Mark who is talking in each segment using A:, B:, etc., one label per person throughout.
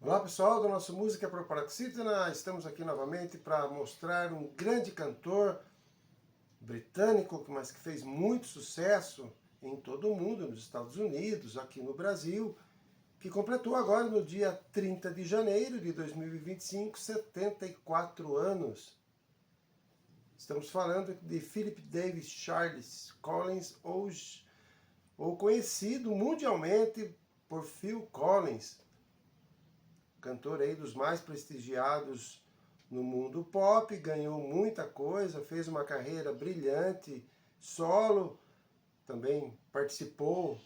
A: Olá pessoal do nosso Música Proparoxítona, estamos aqui novamente para mostrar um grande cantor britânico, mas que fez muito sucesso em todo o mundo, nos Estados Unidos, aqui no Brasil, que completou agora no dia 30 de janeiro de 2025, 74 anos. Estamos falando de Philip David Charles Collins, ou conhecido mundialmente por Phil Collins, cantor aí dos mais prestigiados no mundo pop, ganhou muita coisa, fez uma carreira brilhante, solo, também participou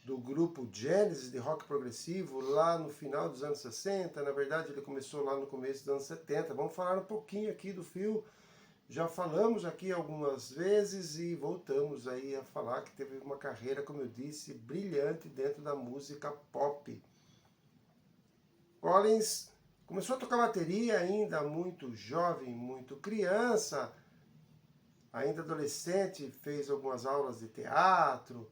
A: do grupo Genesis de rock progressivo lá no final dos anos 60, na verdade ele começou lá no começo dos anos 70. Vamos falar um pouquinho aqui do Phil, já falamos aqui algumas vezes e voltamos aí a falar que teve uma carreira, como eu disse, brilhante dentro da música pop. Collins começou a tocar bateria ainda muito jovem, muito criança, ainda adolescente, fez algumas aulas de teatro,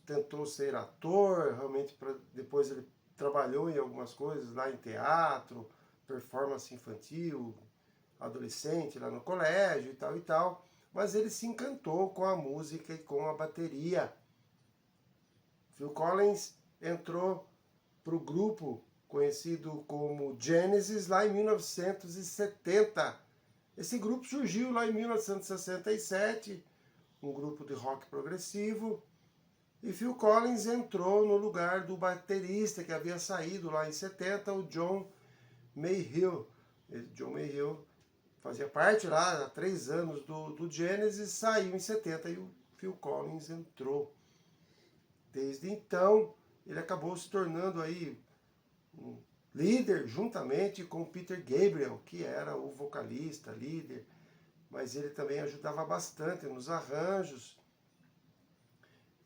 A: tentou ser ator, realmente depois ele trabalhou em algumas coisas lá em teatro, performance infantil, adolescente lá no colégio e tal, mas ele se encantou com a música e com a bateria. Phil Collins entrou para o grupo conhecido como Genesis lá em 1970. Esse grupo surgiu lá em 1967, um grupo de rock progressivo, e Phil Collins entrou no lugar do baterista que havia saído lá em 70, o John Mayhew. John Mayhew fazia parte lá há 3 anos do Genesis, saiu em 70 e o Phil Collins entrou. Desde então, ele acabou se tornando aí um líder juntamente com Peter Gabriel, que era o vocalista, líder, mas ele também ajudava bastante nos arranjos.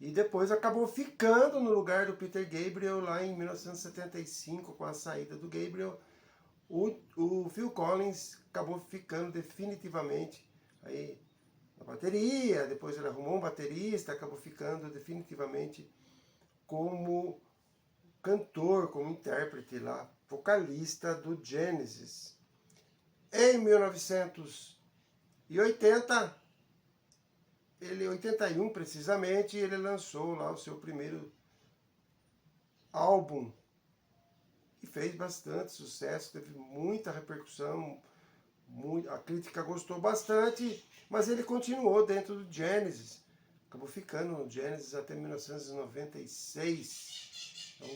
A: E depois acabou ficando no lugar do Peter Gabriel lá em 1975, com a saída do Gabriel. O Phil Collins acabou ficando definitivamente aí na bateria, depois ele arrumou um baterista, acabou ficando definitivamente como cantor, como intérprete lá, vocalista do Genesis. Em 1980, 81 precisamente, ele lançou lá o seu primeiro álbum e fez bastante sucesso, teve muita repercussão, a crítica gostou bastante, mas ele continuou dentro do Genesis, acabou ficando no Genesis até 1996. Então,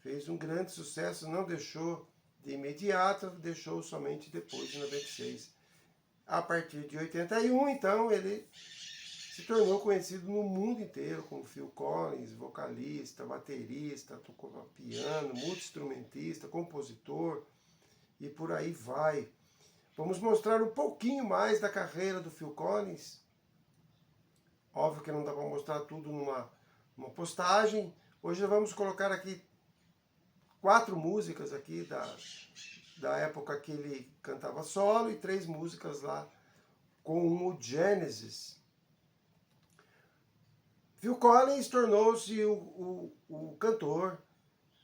A: fez um grande sucesso, não deixou de imediato, deixou somente depois de 96. A partir de 81, então, ele se tornou conhecido no mundo inteiro como Phil Collins, vocalista, baterista, tocou piano, multi-instrumentista, compositor e por aí vai. Vamos mostrar um pouquinho mais da carreira do Phil Collins. Óbvio que não dá para mostrar tudo numa postagem. Hoje vamos colocar aqui 4 músicas aqui da época que ele cantava solo e 3 músicas lá com o Genesis. Phil Collins tornou-se o cantor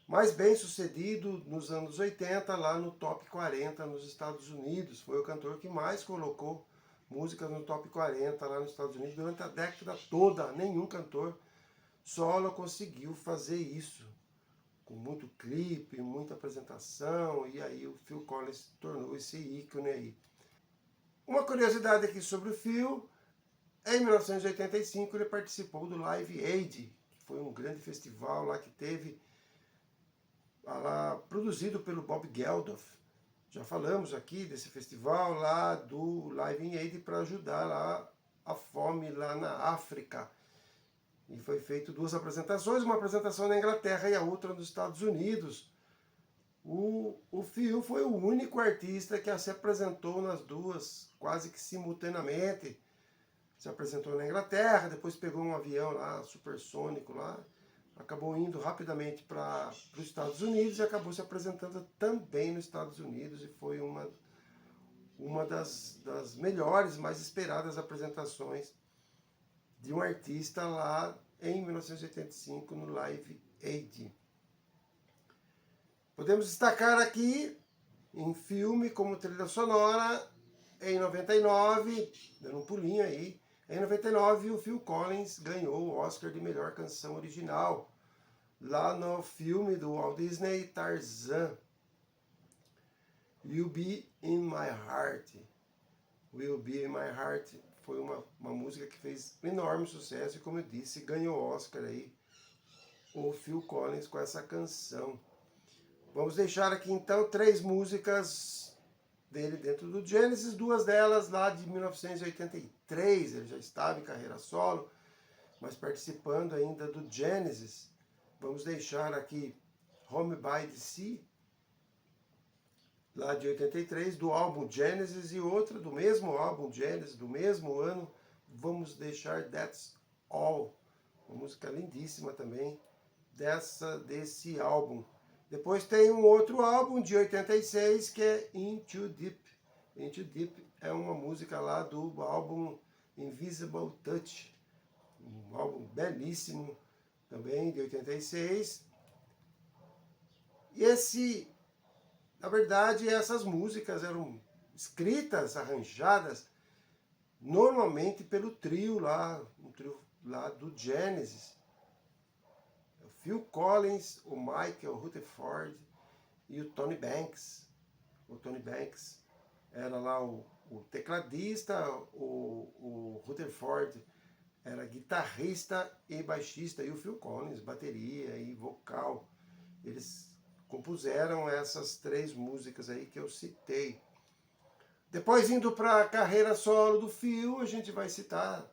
A: mais bem sucedido nos anos 80 lá no Top 40 nos Estados Unidos. Foi o cantor que mais colocou músicas no Top 40 lá nos Estados Unidos durante a década toda. Nenhum cantor solo conseguiu fazer isso, com muito clipe, muita apresentação, e aí o Phil Collins tornou esse ícone aí. Uma curiosidade aqui sobre o Phil: em 1985 ele participou do Live Aid, que foi um grande festival lá que teve, lá, produzido pelo Bob Geldof. Já falamos aqui desse festival lá do Live Aid para ajudar lá a fome lá na África. E foi feito 2 apresentações, uma apresentação na Inglaterra e a outra nos Estados Unidos. O Phil foi o único artista que se apresentou nas duas, quase que simultaneamente. Se apresentou na Inglaterra, depois pegou um avião lá, supersônico lá, acabou indo rapidamente para os Estados Unidos e acabou se apresentando também nos Estados Unidos, e foi uma das melhores, mais esperadas apresentações de um artista lá em 1985 no Live Aid. Podemos destacar aqui, em filme, como trilha sonora, em 99, dando um pulinho aí, em 99 o Phil Collins ganhou o Oscar de melhor canção original, lá no filme do Walt Disney, Tarzan. Will Be In My Heart. Will Be In My Heart foi uma música que fez enorme sucesso e, como eu disse, ganhou Oscar aí, o Phil Collins com essa canção. Vamos deixar aqui então 3 músicas dele dentro do Genesis, 2 delas lá de 1983, ele já estava em carreira solo, mas participando ainda do Genesis. Vamos deixar aqui Home by the Sea, lá de 83, do álbum Genesis, e outra do mesmo álbum Genesis, do mesmo ano, vamos deixar That's All, uma música lindíssima também, desse álbum. Depois tem um outro álbum de 86 que é Into Deep. Into Deep é uma música lá do álbum Invisible Touch, um álbum belíssimo também de 86. E na verdade, essas músicas eram escritas, arranjadas, normalmente pelo trio lá, um trio lá do Genesis. O Phil Collins, o Michael Rutherford e o Tony Banks. O Tony Banks era lá o tecladista, o Rutherford era guitarrista e baixista, e o Phil Collins, bateria e vocal. Eles compuseram essas 3 músicas aí que eu citei. Depois, indo para a carreira solo do Phil, a gente vai citar,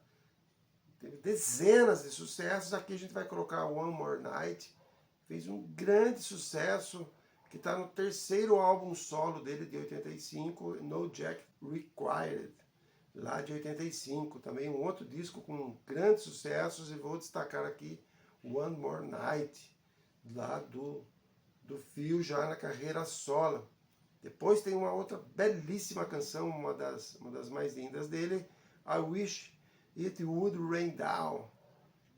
A: teve dezenas de sucessos. Aqui a gente vai colocar One More Night, fez um grande sucesso, que está no 3º álbum solo dele, de 85, No Jack Required, lá de 85. Também um outro disco com grandes sucessos, e vou destacar aqui One More Night, lá do Phil, já na carreira solo. Depois tem uma outra belíssima canção, uma das mais lindas dele, I Wish It Would Rain Down,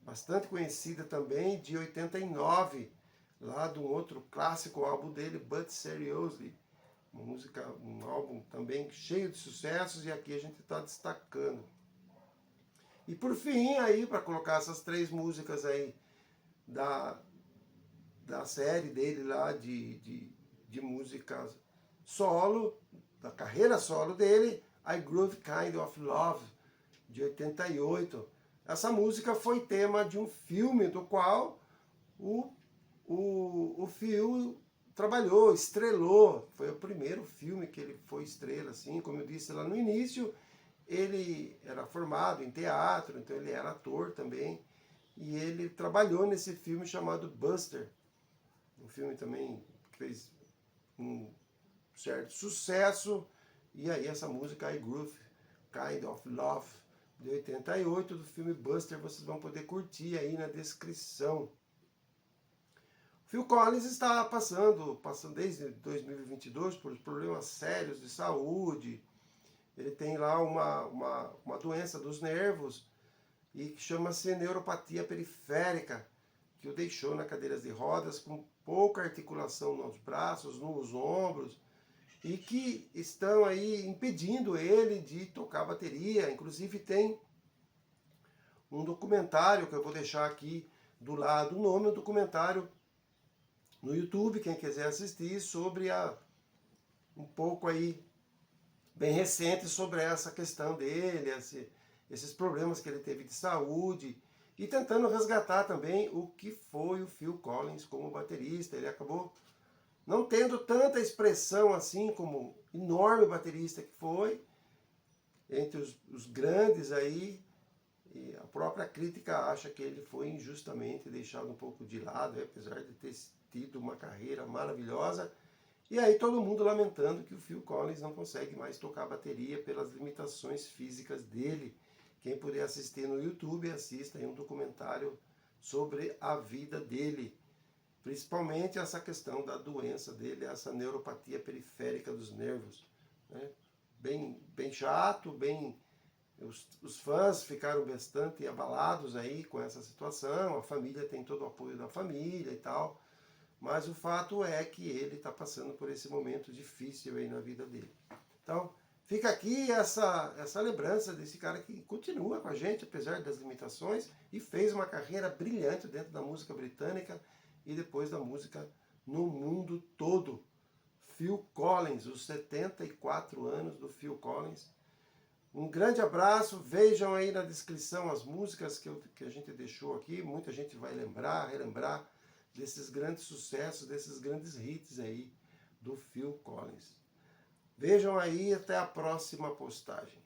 A: bastante conhecida também, de 89, lá de um outro clássico álbum dele, But Seriously, uma música, um álbum também cheio de sucessos, e aqui a gente está destacando. E por fim, aí, para colocar essas 3 músicas aí da série dele lá de músicas solo, da carreira solo dele, I Groove Kind of Love, de 88. Essa música foi tema de um filme do qual o Phil trabalhou, estrelou. Foi o primeiro filme que ele foi estrela, assim, como eu disse lá no início. Ele era formado em teatro, então ele era ator também, e ele trabalhou nesse filme chamado Buster, um filme também que fez um certo sucesso. E aí essa música I Groove Kind of Love, de 88, do filme Buster, vocês vão poder curtir aí na descrição. Phil Collins está passando desde 2022 por problemas sérios de saúde. Ele tem lá uma doença dos nervos, e que chama-se neuropatia periférica, que o deixou na cadeira de rodas, com pouca articulação nos braços, nos ombros, e que estão aí impedindo ele de tocar bateria. Inclusive tem um documentário que eu vou deixar aqui do lado o nome, um documentário no YouTube, quem quiser assistir, sobre um pouco aí, bem recente, sobre essa questão dele, esses problemas que ele teve de saúde, e tentando resgatar também o que foi o Phil Collins como baterista. Ele acabou não tendo tanta expressão assim como enorme baterista que foi, entre os grandes aí, e a própria crítica acha que ele foi injustamente deixado um pouco de lado, apesar de ter tido uma carreira maravilhosa. E aí todo mundo lamentando que o Phil Collins não consegue mais tocar bateria pelas limitações físicas dele. Quem puder assistir no YouTube, assista aí um documentário sobre a vida dele, principalmente essa questão da doença dele, essa neuropatia periférica dos nervos, né? Bem chato, os fãs ficaram bastante abalados aí com essa situação. A família tem todo o apoio da família e tal, mas o fato é que ele está passando por esse momento difícil aí na vida dele. Então, fica aqui essa lembrança desse cara que continua com a gente, apesar das limitações, e fez uma carreira brilhante dentro da música britânica e depois da música no mundo todo. Phil Collins, os 74 anos do Phil Collins. Um grande abraço, vejam aí na descrição as músicas que a gente deixou aqui, muita gente vai lembrar, relembrar desses grandes sucessos, desses grandes hits aí do Phil Collins. Vejam aí, até a próxima postagem.